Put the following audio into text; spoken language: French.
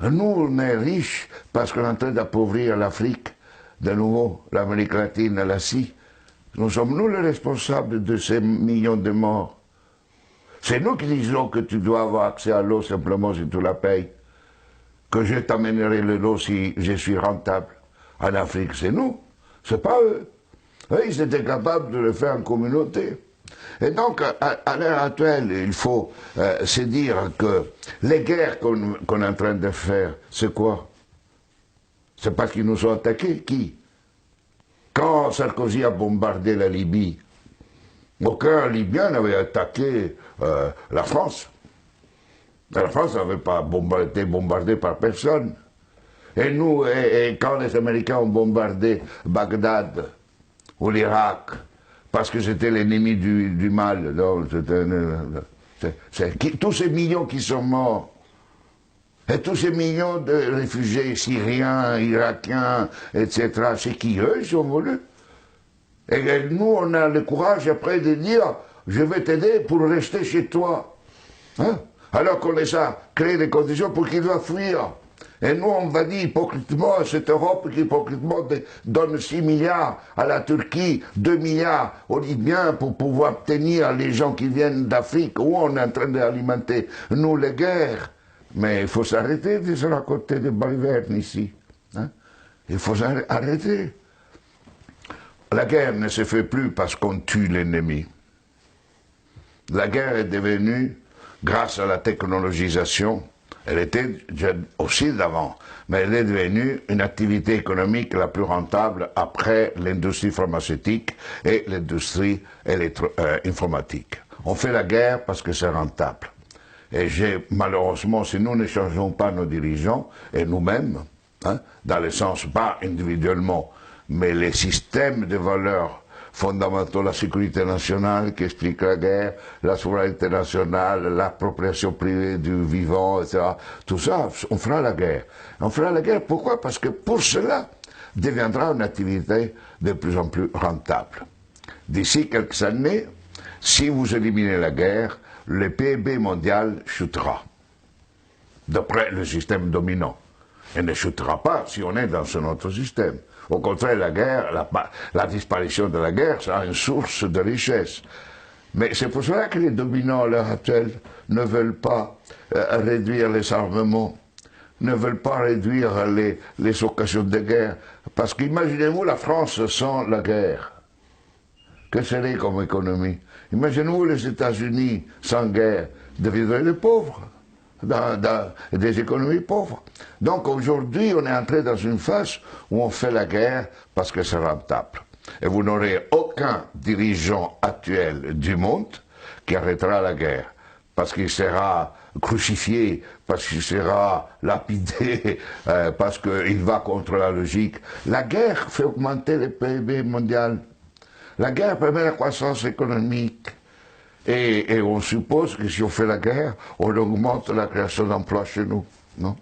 Nous, on est riches parce qu'on est en train d'appauvrir l'Afrique, de nouveau, l'Amérique latine, l'Asie. Nous sommes nous les responsables de ces millions de morts. C'est nous qui disons que tu dois avoir accès à l'eau simplement si tu la payes. Que je t'amènerai l'eau si je suis rentable. En Afrique, c'est nous, c'est pas eux. Eux, ils étaient capables de le faire en communauté. Et donc, à l'heure actuelle, il faut se dire que les guerres qu'on est en train de faire, c'est quoi? C'est parce qu'ils nous ont attaqués. Qui? Quand Sarkozy a bombardé la Libye, aucun Libyen n'avait attaqué la France. La France n'avait pas été bombardée par personne. Et nous, quand les Américains ont bombardé Bagdad ou l'Irak, parce que c'était l'ennemi du mal, tous ces millions qui sont morts, et tous ces millions de réfugiés syriens, irakiens, etc., c'est qui eux, ils ont voulu. Et nous, on a le courage après de dire, je vais t'aider pour rester chez toi. Hein? Alors qu'on les a créé les conditions pour qu'ils doivent fuir. Et nous, on va dire hypocritement à cette Europe qui hypocritement donne 6 milliards à la Turquie, 2 milliards aux Libyens pour pouvoir tenir les gens qui viennent d'Afrique, où on est en train d'alimenter, nous, les guerres. Mais il faut s'arrêter de se raconter des balivernes ici. Hein? Il faut arrêter. La guerre ne se fait plus parce qu'on tue l'ennemi. La guerre est devenue, grâce à la technologisation, elle était aussi d'avant, mais elle est devenue une activité économique la plus rentable après l'industrie pharmaceutique et l'industrie informatique. On fait la guerre parce que c'est rentable. Et malheureusement, si nous ne changeons pas nos dirigeants, et nous-mêmes, hein, dans le sens, pas individuellement, mais les systèmes de valeurs fondamentaux, la sécurité nationale qui explique la guerre, la souveraineté nationale, l'appropriation privée du vivant, etc. Tout ça, on fera la guerre. On fera la guerre, pourquoi? Parce que pour cela, deviendra une activité de plus en plus rentable. D'ici quelques années, si vous éliminez la guerre, le PIB mondial chutera, d'après le système dominant. Et ne chutera pas si on est dans un autre système. Au contraire, la guerre, la disparition de la guerre sera une source de richesse. Mais c'est pour cela que les dominants à l'heure actuelle ne veulent pas réduire les armements, ne veulent pas réduire les occasions de guerre. Parce qu'imaginez-vous la France sans la guerre. Que serait comme économie? Imaginez-vous les États-Unis sans guerre, deviendraient des pauvres. Des économies pauvres. Donc aujourd'hui, on est entré dans une phase où on fait la guerre parce que c'est rentable. Et vous n'aurez aucun dirigeant actuel du monde qui arrêtera la guerre, parce qu'il sera crucifié, parce qu'il sera lapidé, parce qu'il va contre la logique. La guerre fait augmenter le PIB mondial. La guerre permet la croissance économique. Et on suppose que si on fait la guerre, on augmente la création d'emplois chez nous, non?